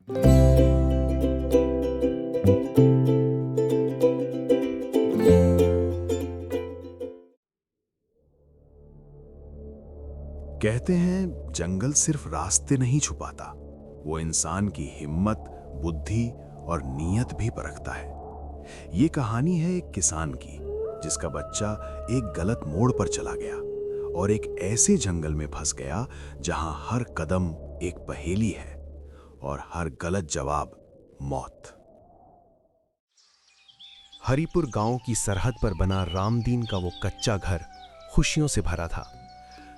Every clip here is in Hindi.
कहते हैं जंगल सिर्फ रास्ते नहीं छुपाता, वो इंसान की हिम्मत, बुद्धि और नीयत भी परखता है। ये कहानी है एक किसान की जिसका बच्चा एक गलत मोड़ पर चला गया और एक ऐसे जंगल में फंस गया जहां हर कदम एक पहेली है और हर गलत जवाब मौत। हरिपुर गांव की सरहद पर बना रामदीन का वो कच्चा घर खुशियों से भरा था।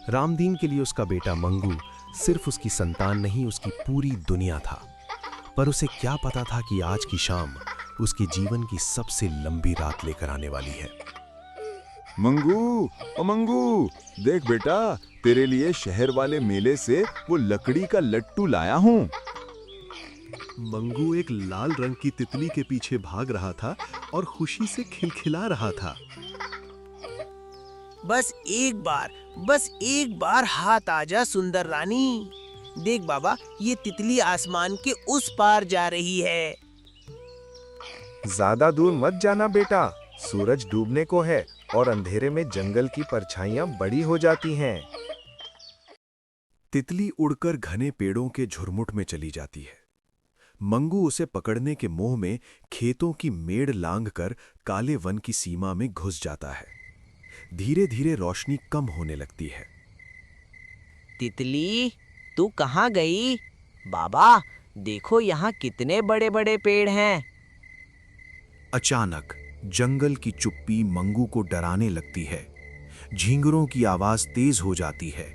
रामदीन के लिए उसका बेटा मंगू सिर्फ उसकी संतान नहीं, उसकी पूरी दुनिया था। पर उसे क्या पता था कि आज की शाम उसके जीवन की सबसे लंबी रात लेकर आने वाली है। मंगू, ओ मंगू, देख बेटा, तेरे लिए शहर वाले मेले से वो लकड़ी का लट्टू लाया हूँ। मंगू एक लाल रंग की तितली के पीछे भाग रहा था और खुशी से खिलखिला रहा था। बस एक बार हाथ आजा सुंदर रानी। देख बाबा, ये तितली आसमान के उस पार जा रही है। ज्यादा दूर मत जाना बेटा, सूरज डूबने को है और अंधेरे में जंगल की परछाइयां बड़ी हो जाती हैं। तितली उड़कर घने पेड़ों के झुरमुट में चली जाती है। मंगू उसे पकड़ने के मोह में खेतों की मेड़ लांघकर काले वन की सीमा में घुस जाता है। धीरे धीरे रोशनी कम होने लगती है। तितली, तू कहाँ गई? बाबा, देखो यहाँ कितने बड़े बड़े पेड़ हैं। अचानक जंगल की चुप्पी मंगू को डराने लगती है। झींगरों की आवाज तेज हो जाती है।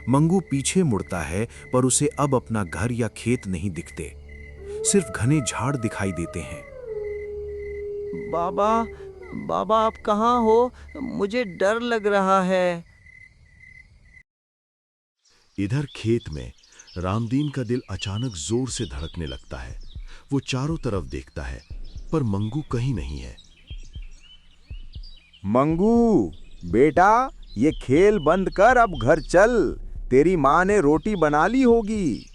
मंगू पीछे मुड़ता है, पर उसे अब अपना घर या खेत नहीं दिखते, सिर्फ घने झाड़ दिखाई देते हैं। बाबा आप कहाँ हो? मुझे डर लग रहा है। इधर खेत में रामदीन का दिल अचानक जोर से धड़कने लगता है। वो चारों तरफ देखता है, पर मंगू कहीं नहीं है। मंगू, बेटा, ये खेल बंद कर, अब घर चल। तेरी माँ ने रोटी बना ली होगी।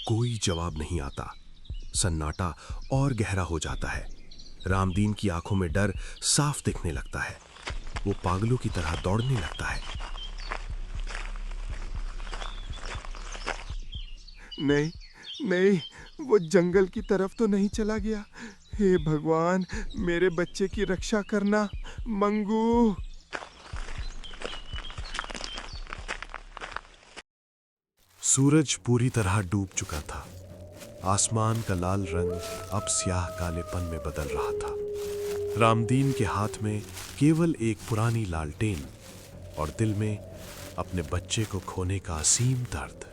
कोई जवाब नहीं आता। सन्नाटा और गहरा हो जाता है। रामदीन की आंखों में डर साफ दिखने लगता है। वो पागलों की तरह दौड़ने लगता है। नहीं, वो जंगल की तरफ तो नहीं चला गया। हे भगवान, मेरे बच्चे की रक्षा करना। मंगू। सूरज पूरी तरह डूब चुका था। आसमान का लाल रंग अब स्याह कालेपन में बदल रहा था। रामदीन के हाथ में केवल एक पुरानी लालटेन और दिल में अपने बच्चे को खोने का असीम दर्द।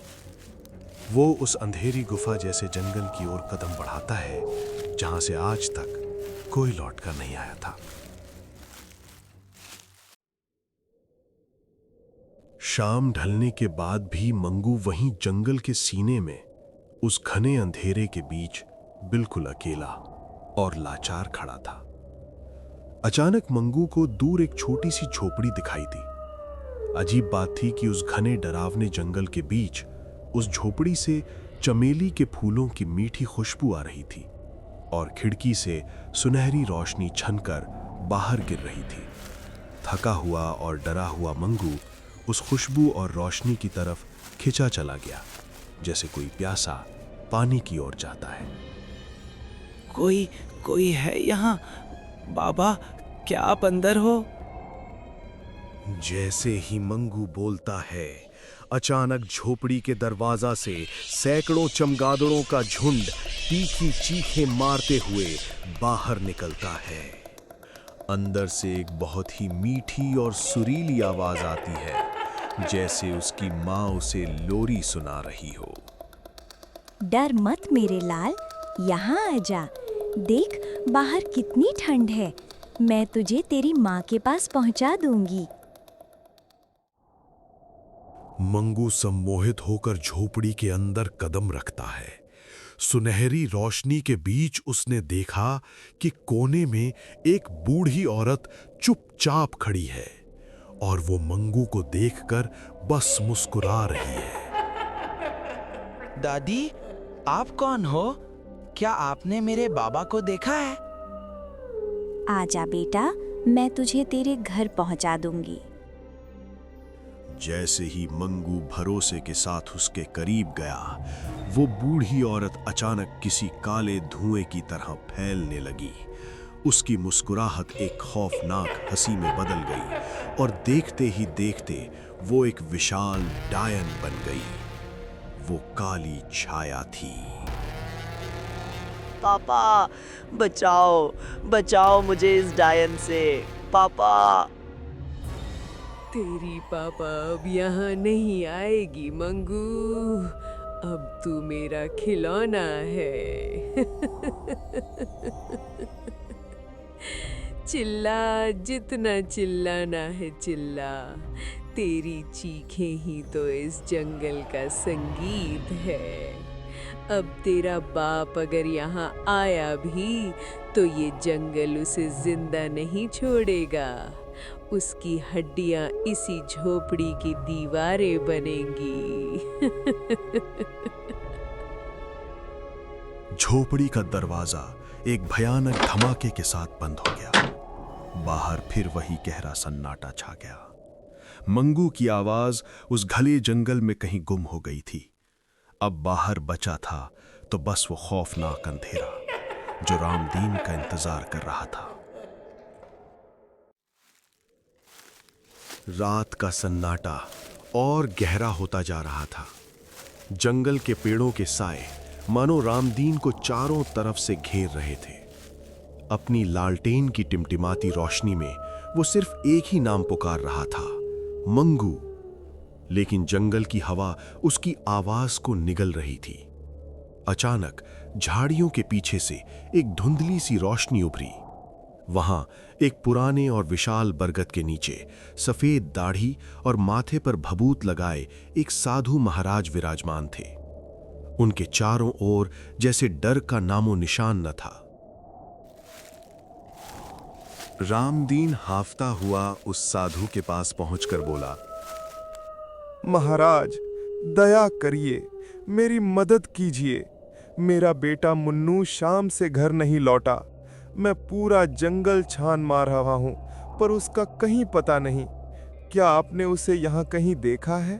वो उस अंधेरी गुफा जैसे जंगल की ओर कदम बढ़ाता है जहां से आज तक कोई लौटकर नहीं आया था। शाम ढलने के बाद भी मंगू वहीं जंगल के सीने में उस घने अंधेरे के बीच बिल्कुल अकेला और लाचार खड़ा था। अचानक मंगू को दूर एक छोटी सी झोपड़ी दिखाई दी। अजीब बात थी कि उस घने डरावने जंगल के बीच उस झोपड़ी से चमेली के फूलों की मीठी खुशबू आ रही थी और खिड़की से सुनहरी रोशनी छनकर बाहर गिर रही थी। थका हुआ और डरा हुआ मंगू उस खुशबू और रोशनी की तरफ खिंचा चला गया, जैसे कोई प्यासा पानी की ओर जाता है। कोई है यहाँ? बाबा, क्या आप अंदर हो? जैसे ही मंगू बोलता है, अचानक झोपड़ी के दरवाजा से सैकड़ों चमगादड़ों का झुंड तीखी चीखें मारते हुए बाहर निकलता है। अंदर से एक बहुत ही मीठी और सुरीली आवाज आती है, जैसे उसकी माँ उसे लोरी सुना रही हो। डर मत मेरे लाल, यहाँ आजा। देख, बाहर कितनी ठंड है। मैं तुझे तेरी माँ के पास पहुँचा दूंगी। मंगू सम्मोहित होकर झोपड़ी के अंदर कदम रखता है। सुनहरी रोशनी के बीच उसने देखा कि कोने में एक बूढ़ी औरत चुपचाप खड़ी है और वो मंगू को देखकर बस मुस्कुरा रही है। दादी, आप कौन हो? क्या आपने मेरे बाबा को देखा है? आजा बेटा, मैं तुझे तेरे घर पहुंचा दूंगी। जैसे ही मंगू भरोसे के साथ उसके करीब गया, वो बूढ़ी औरत अचानक किसी काले धुएं की तरह फैलने लगी। उसकी मुस्कुराहट एक खौफनाक हंसी में बदल गई और देखते ही देखते वो एक विशाल डायन बन गई। वो काली छाया थी। पापा, बचाओ, बचाओ मुझे इस डायन से। पापा। तेरी पापा अब यहाँ नहीं आएगी मंगू। अब तू मेरा खिलौना है। चिल्ला, जितना चिल्लाना है चिल्ला। तेरी चीखें ही तो इस जंगल का संगीत है। अब तेरा बाप अगर यहाँ आया भी तो ये जंगल उसे जिंदा नहीं छोड़ेगा। उसकी हड्डियां इसी झोपड़ी की दीवारें बनेंगी। झोपड़ी का दरवाजा एक भयानक धमाके के साथ बंद हो गया। बाहर फिर वही गहरा सन्नाटा छा गया। मंगू की आवाज उस घने जंगल में कहीं गुम हो गई थी। अब बाहर बचा था तो बस वो खौफनाक अंधेरा जो रामदीन का इंतजार कर रहा था। रात का सन्नाटा और गहरा होता जा रहा था। जंगल के पेड़ों के साए मानो रामदीन को चारों तरफ से घेर रहे थे। अपनी लालटेन की टिमटिमाती रोशनी में वो सिर्फ एक ही नाम पुकार रहा था, मंगू। लेकिन जंगल की हवा उसकी आवाज को निगल रही थी। अचानक झाड़ियों के पीछे से एक धुंधली सी रोशनी उभरी। वहां एक पुराने और विशाल बरगद के नीचे सफेद दाढ़ी और माथे पर भभूत लगाए एक साधु महाराज विराजमान थे। उनके चारों ओर जैसे डर का नामो निशान न था। रामदीन हाफता हुआ उस साधु के पास पहुंचकर बोला, महाराज, दया करिए, मेरी मदद कीजिए। मेरा बेटा मुन्नू शाम से घर नहीं लौटा। मैं पूरा जंगल छान मार रहा हूं, पर उसका कहीं पता नहीं। क्या आपने उसे यहाँ कहीं देखा है?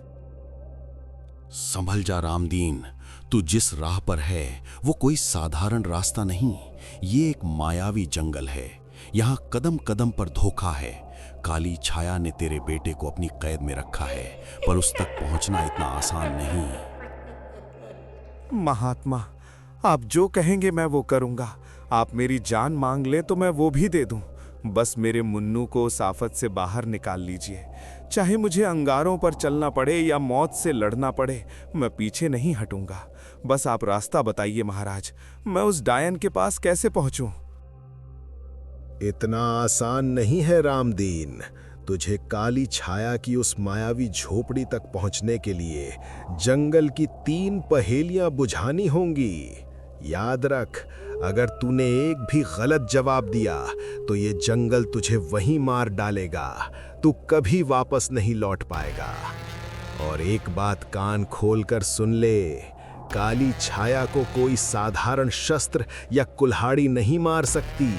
संभल जा रामदीन, तू जिस राह पर है वो कोई साधारण रास्ता नहीं। ये एक मायावी जंगल है। यहाँ कदम कदम पर धोखा है। काली छाया ने तेरे बेटे को अपनी कैद में रखा है, पर उस तक पहुंचना इतना आसान नहीं। महात्मा, आप जो कहेंगे मैं वो करूंगा। आप मेरी जान मांग लें तो मैं वो भी दे दूं। बस मेरे मुन्नू को उस आफत से बाहर निकाल लीजिए। चाहे मुझे अंगारों पर चलना पड़े या मौत से लड़ना पड़े, मैं पीछे नहीं हटूंगा। बस आप रास्ता बताइए महाराज, मैं उस डायन के पास कैसे पहुंचूं? इतना आसान नहीं है रामदीन। तुझे काली छाया की उस मायावी झोपड़ी तक पहुंचने के लिए जंगल की 3 पहेलियां बुझानी होंगी। याद रख, अगर तूने एक भी गलत जवाब दिया तो ये जंगल तुझे वहीं मार डालेगा। तू कभी वापस नहीं लौट पाएगा। और एक बात कान खोलकर सुन ले, काली छाया को कोई साधारण शस्त्र या कुल्हाड़ी नहीं मार सकती।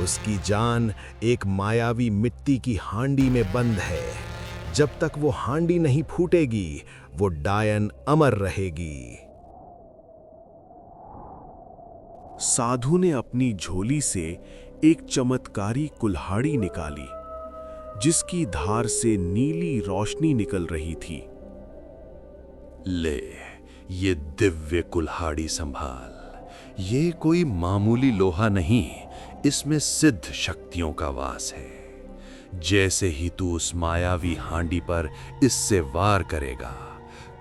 उसकी जान एक मायावी मिट्टी की हांडी में बंद है। जब तक वो हांडी नहीं फूटेगी, वो डायन अमर रहेगी। साधु ने अपनी झोली से एक चमत्कारी कुल्हाड़ी निकाली, जिसकी धार से नीली रोशनी निकल रही थी। ले, ये दिव्य कुल्हाड़ी संभाल। ये कोई मामूली लोहा नहीं, इसमें सिद्ध शक्तियों का वास है। जैसे ही तू उस मायावी हांडी पर इससे वार करेगा,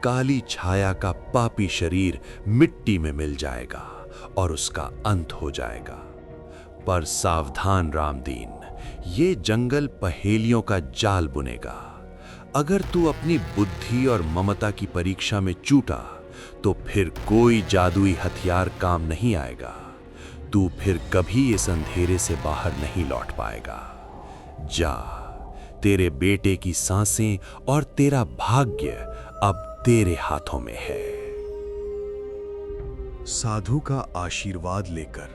काली छाया का पापी शरीर मिट्टी में मिल जाएगा और उसका अंत हो जाएगा। पर सावधान रामदीन, ये जंगल पहेलियों का जाल बुनेगा। अगर तू अपनी बुद्धि और ममता की परीक्षा में चूटा तो फिर कोई जादुई हथियार काम नहीं आएगा। तू फिर कभी इस अंधेरे से बाहर नहीं लौट पाएगा। जा, तेरे बेटे की सांसें और तेरा भाग्य अब तेरे हाथों में है। साधु का आशीर्वाद लेकर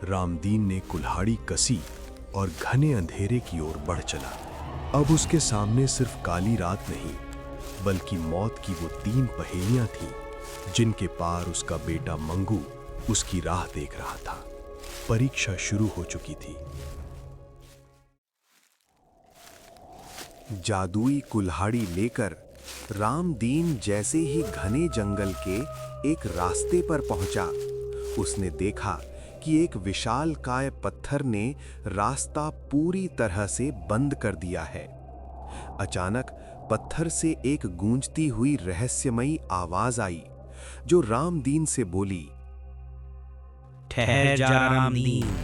रामदीन ने कुल्हाड़ी कसी और घने अंधेरे की ओर बढ़ चला। अब उसके सामने सिर्फ काली रात नहीं, बल्कि मौत की वो 3 पहेलियां थीं, जिनके पार उसका बेटा मंगू उसकी राह देख रहा था। परीक्षा शुरू हो चुकी थी। जादुई कुल्हाड़ी लेकर रामदीन जैसे ही घने जंगल के एक रास्ते पर पहुंचा, उसने देखा कि एक विशालकाय पत्थर ने रास्ता पूरी तरह से बंद कर दिया है। अचानक पत्थर से एक गूंजती हुई रहस्यमयी आवाज आई, जो रामदीन से बोली, ठहर जा रामदीन,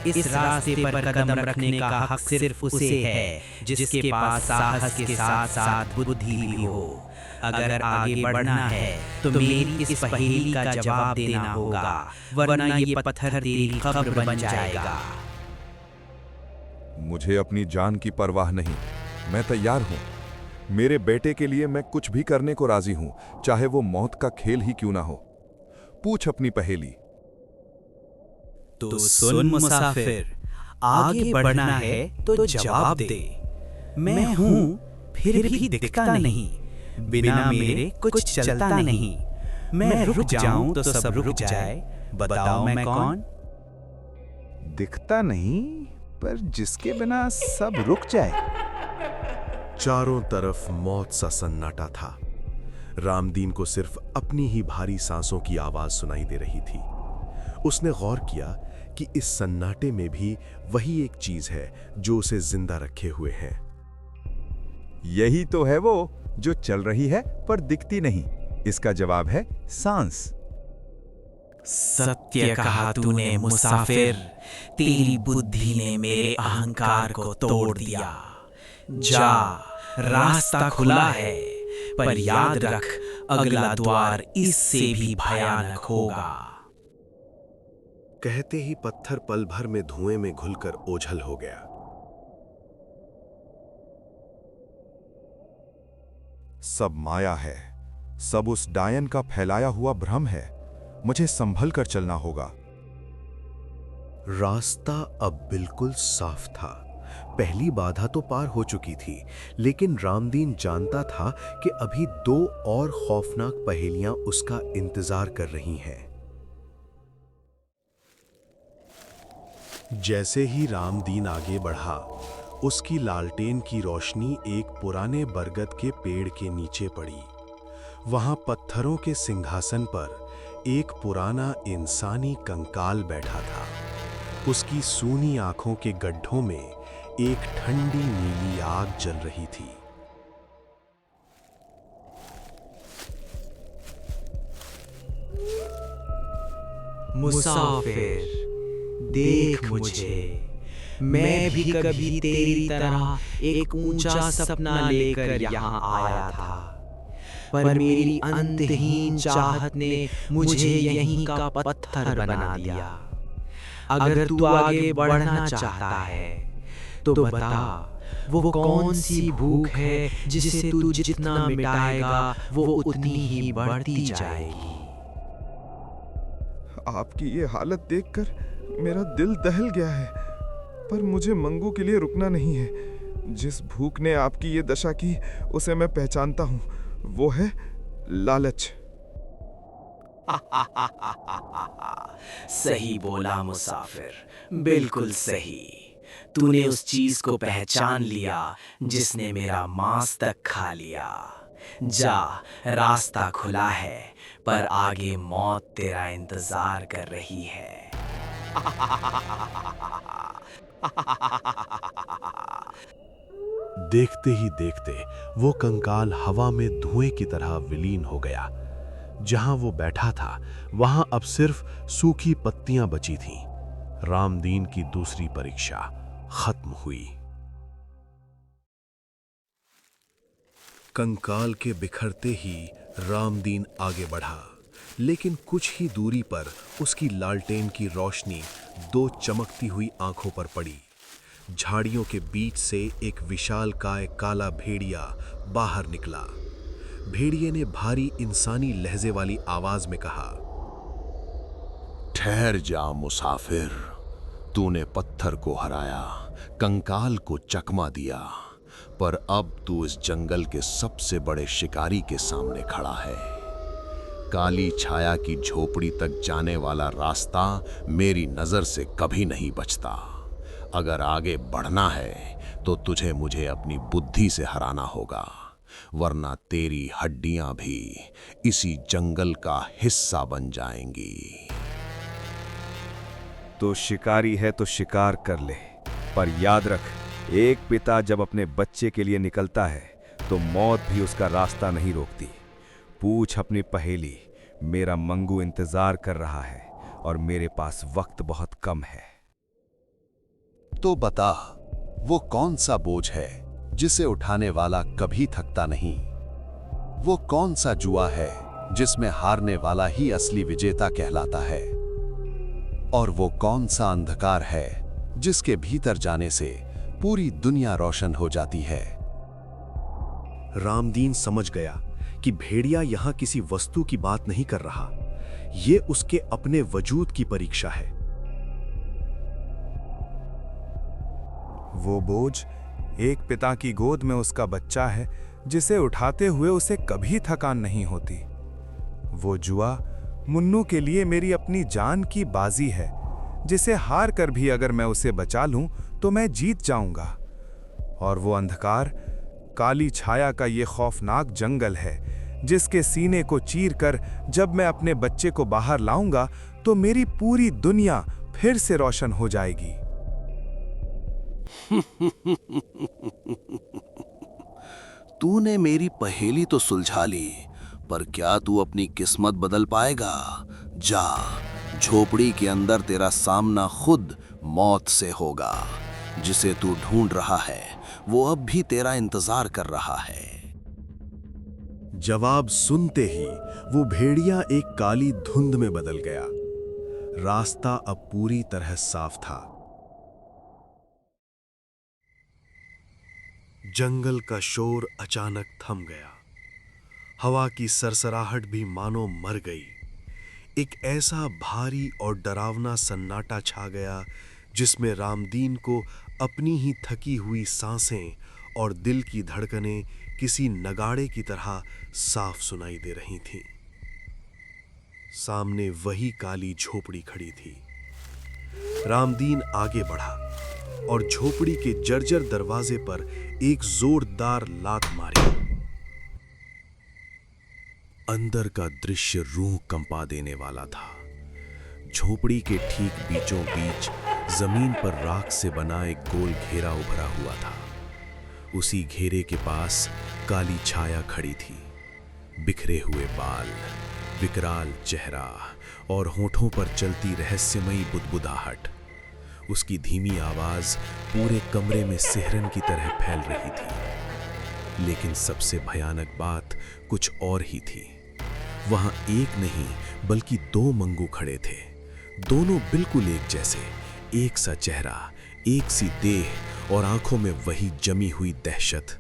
इस रास्ते पर कदम रखने का हक सिर्फ उसे है जिसके पास साहस के साथ साथ बुद्धि भी हो। अगर आगे बढ़ना है तो मेरी इस पहेली का जवाब देना होगा, वरना ये पत्थर तेरी कब्र बन जाएगा। मुझे अपनी जान की परवाह नहीं, मैं तैयार हूं। मेरे बेटे के लिए मैं कुछ भी करने को राजी हूं, चाहे वो मौत का खेल ही क्यों ना हो। पूछ अपनी पहेली। तो सुन मुसाफिर, आगे बढ़ना है तो जवाब दे। मैं हूँ फिर भी दिखता नहीं, बिना मेरे कुछ चलता नहीं। मैं रुक जाऊं तो सब रुक जाए, बताओ मैं कौन? दिखता नहीं, पर जिसके बिना सब रुक जाए। चारों तरफ मौत सा सन्नाटा था। रामदीन को सिर्फ अपनी ही भारी सांसों की आवाज सुनाई दे रही थी। उसने गौर किया कि इस सन्नाटे में भी वही एक चीज है जो उसे जिंदा रखे हुए है। यही तो है वो जो चल रही है पर दिखती नहीं। इसका जवाब है सांस। सत्य कहा तूने मुसाफिर, तेरी बुद्धि ने मेरे अहंकार को तोड़ दिया। जा, रास्ता खुला है, पर याद रख अगला द्वार इससे भी भयानक होगा। कहते ही पत्थर पल भर में धुएं में घुलकर ओझल हो गया। सब माया है, सब उस डायन का फैलाया हुआ भ्रम है। मुझे संभल कर चलना होगा। रास्ता अब बिल्कुल साफ था। पहली बाधा तो पार हो चुकी थी, लेकिन रामदीन जानता था कि अभी 2 और खौफनाक पहेलियां उसका इंतजार कर रही हैं। जैसे ही रामदीन आगे बढ़ा, उसकी लालटेन की रोशनी एक पुराने बरगद के पेड़ के नीचे पड़ी। वहां पत्थरों के सिंहासन पर एक पुराना इंसानी कंकाल बैठा था। उसकी सूनी आंखों के गड्ढों में एक ठंडी नीली आग जल रही थी। मुसाफिर, देख मुझे, मैं भी कभी तेरी तरह एक ऊंचा सपना लेकर यहाँ आया था, पर मेरी अंतहीन चाहत ने मुझे यहीं का पत्थर बना दिया। अगर तू आगे बढ़ना चाहता है तो बता, वो कौन सी भूख है जिसे तू जितना मिटाएगा वो उतनी ही बढ़ती जाएगी। आपकी ये हालत देखकर मेरा दिल दहल गया है, पर मुझे मंगू के लिए रुकना नहीं है। जिस भूख ने आपकी ये दशा की उसे मैं पहचानता हूँ, वो है लालच। सही बोला मुसाफिर, बिल्कुल सही। तूने उस चीज को पहचान लिया जिसने मेरा मांस तक खा लिया। जा, रास्ता खुला है, पर आगे मौत तेरा इंतजार कर रही है। देखते ही देखते वो कंकाल हवा में धुएं की तरह विलीन हो गया। जहां वो बैठा था वहां अब सिर्फ सूखी पत्तियां बची थीं। रामदीन की दूसरी परीक्षा खत्म हुई। कंकाल के बिखरते ही रामदीन आगे बढ़ा, लेकिन कुछ ही दूरी पर उसकी लालटेन की रोशनी 2 चमकती हुई आंखों पर पड़ी। झाड़ियों के बीच से एक विशालकाय काला भेड़िया बाहर निकला। भेड़िए ने भारी इंसानी लहजे वाली आवाज में कहा, ठहर जा मुसाफिर, तूने पत्थर को हराया, कंकाल को चकमा दिया, पर अब तू इस जंगल के सबसे बड़े शिकारी के सामने खड़ा है। काली छाया की झोपड़ी तक जाने वाला रास्ता मेरी नजर से कभी नहीं बचता। अगर आगे बढ़ना है तो तुझे मुझे अपनी बुद्धि से हराना होगा, वरना तेरी हड्डियां भी इसी जंगल का हिस्सा बन जाएंगी। तो शिकारी है तो शिकार कर ले, पर याद रख, एक पिता जब अपने बच्चे के लिए निकलता है तो मौत भी उसका रास्ता नहीं रोकती। पूछ अपनी पहेली, मेरा मंगू इंतजार कर रहा है और मेरे पास वक्त बहुत कम है। तो बता, वो कौन सा बोझ है जिसे उठाने वाला कभी थकता नहीं? वो कौन सा जुआ है जिसमें हारने वाला ही असली विजेता कहलाता है? और वो कौन सा अंधकार है जिसके भीतर जाने से पूरी दुनिया रोशन हो जाती है? रामदीन समझ गया कि भेड़िया यहां किसी वस्तु की बात नहीं कर रहा, ये उसके अपने वजूद की परीक्षा है। वो बोझ एक पिता की गोद में उसका बच्चा है जिसे उठाते हुए उसे कभी थकान नहीं होती। वो जुआ मुन्नू के लिए मेरी अपनी जान की बाजी है, जिसे हार कर भी अगर मैं उसे बचा लूं तो मैं जीत जाऊंगा। और वो अंधकार काली छाया का ये खौफनाक जंगल है जिसके सीने को चीरकर जब मैं अपने बच्चे को बाहर लाऊंगा तो मेरी पूरी दुनिया फिर से रोशन हो जाएगी। तूने मेरी पहेली तो सुलझा ली, पर क्या तू अपनी किस्मत बदल पाएगा? जा, झोपड़ी के अंदर तेरा सामना खुद मौत से होगा। जिसे तू ढूंढ रहा है वो अब भी तेरा इंतजार कर रहा है। जवाब सुनते ही वो भेड़िया एक काली धुंध में बदल गया। रास्ता अब पूरी तरह साफ था। जंगल का शोर अचानक थम गया। हवा की सरसराहट भी मानो मर गई। एक ऐसा भारी और डरावना सन्नाटा छा गया जिसमें रामदीन को अपनी ही थकी हुई सांसें और दिल की धड़कनें किसी नगाड़े की तरह साफ सुनाई दे रही थीं। सामने वही काली झोपड़ी खड़ी थी। रामदीन आगे बढ़ा और झोपड़ी के जर्जर दरवाजे पर एक जोरदार लात मारी। अंदर का दृश्य रूह कंपा देने वाला था। झोपड़ी के ठीक बीचों बीच जमीन पर राख से बना एक गोल घेरा उभरा हुआ था। उसी घेरे के पास काली छाया खड़ी थी। बिखरे हुए बाल, विकराल चेहरा और होठों पर चलती रहस्यमयी बुदबुदाहट। उसकी धीमी आवाज पूरे कमरे में सिहरन की तरह फैल रही थी। लेकिन सबसे भयानक बात कुछ और ही थी। वहां एक नहीं बल्कि दो मंगू खड़े थे। दोनों बिल्कुल एक जैसे, एक सा चेहरा, एक सी देह और आंखों में वही जमी हुई दहशत।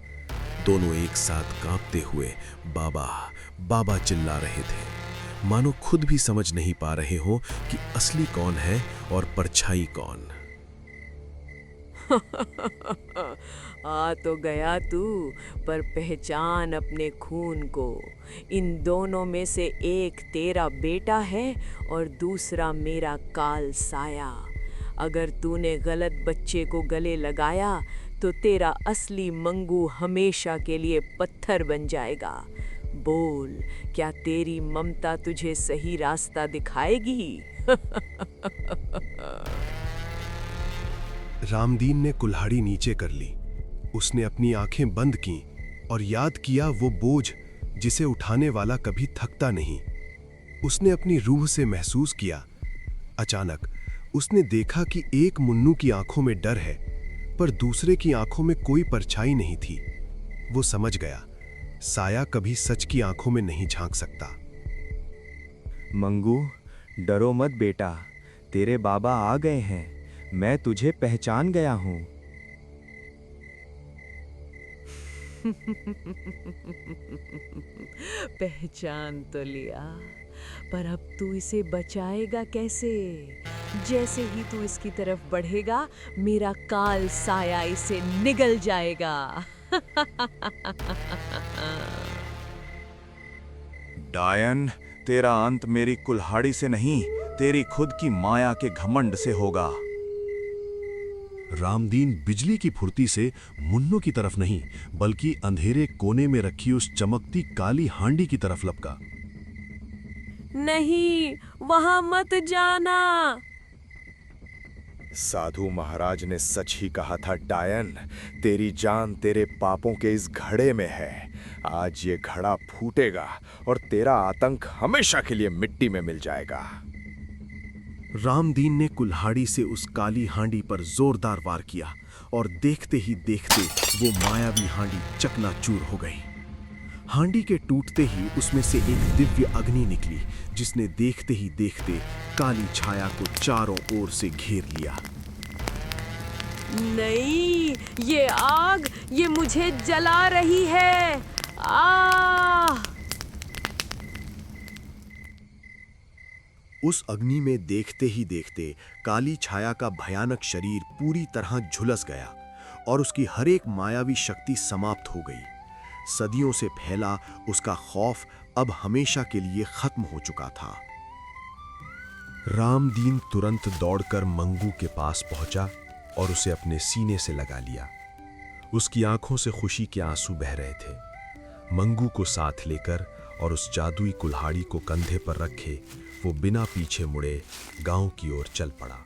दोनों एक साथ कांपते हुए बाबा बाबा चिल्ला रहे थे, मानो खुद भी समझ नहीं पा रहे हो कि असली कौन है और परछाई कौन। आ तो गया तू, पर पहचान अपने खून को। इन दोनों में से एक तेरा बेटा है और दूसरा मेरा काल साया। अगर तूने गलत बच्चे को गले लगाया तो तेरा असली मंगू हमेशा के लिए पत्थर बन जाएगा। बोल, क्या तेरी ममता तुझे सही रास्ता दिखाएगी? रामदीन ने कुल्हाड़ी नीचे कर ली। उसने अपनी आंखें बंद की और याद किया वो बोझ जिसे उठाने वाला कभी थकता नहीं। उसने अपनी रूह से महसूस किया। अचानक उसने देखा कि एक मुन्नू की आंखों में डर है, पर दूसरे की आंखों में कोई परछाई नहीं थी। वो समझ गया, साया कभी सच की आंखों में नहीं झांक सकता। मंगू, डरो मत बेटा, तेरे बाबा आ गए हैं। मैं तुझे पहचान गया हूं। पहचान तो लिया, पर अब तू इसे बचाएगा कैसे? जैसे ही तू इसकी तरफ बढ़ेगा, मेरा काल साया इसे निगल जाएगा। डायन, तेरा अंत मेरी कुल्हाड़ी से नहीं, तेरी खुद की माया के घमंड से होगा। रामदीन बिजली की फुर्ती से मुन्नू की तरफ नहीं, बल्कि अंधेरे कोने में रखी उस चमकती काली हांडी की तरफ लपका। नहीं, वहां मत जाना। साधु महाराज ने सच ही कहा था डायन, तेरी जान तेरे पापों के इस घड़े में है। आज ये घड़ा फूटेगा और तेरा आतंक हमेशा के लिए मिट्टी में मिल जाएगा। रामदीन ने कुल्हाड़ी से उस काली हांडी पर जोरदार वार किया और देखते ही देखते वो मायावी हांडी चकनाचूर हो गई। हांडी के टूटते ही उसमें से एक दिव्य अग्नि निकली, जिसने देखते ही देखते काली छाया को चारों ओर से घेर लिया। नहीं, ये आग, ये मुझे जला रही है। उस अग्नि में देखते ही देखते काली छाया का भयानक शरीर पूरी तरह झुलस गया और उसकी हर एक मायावी शक्ति समाप्त हो गई। सदियों से फैला उसका खौफ अब हमेशा के लिए खत्म हो चुका था। रामदीन तुरंत दौड़कर मंगू के पास पहुंचा और उसे अपने सीने से लगा लिया। उसकी आंखों से खुशी के आंसू बह रहे थे। मंगू को साथ लेकर और उस जादुई कुल्हाड़ी को कंधे पर रखे वो बिना पीछे मुड़े गांव की ओर चल पड़ा।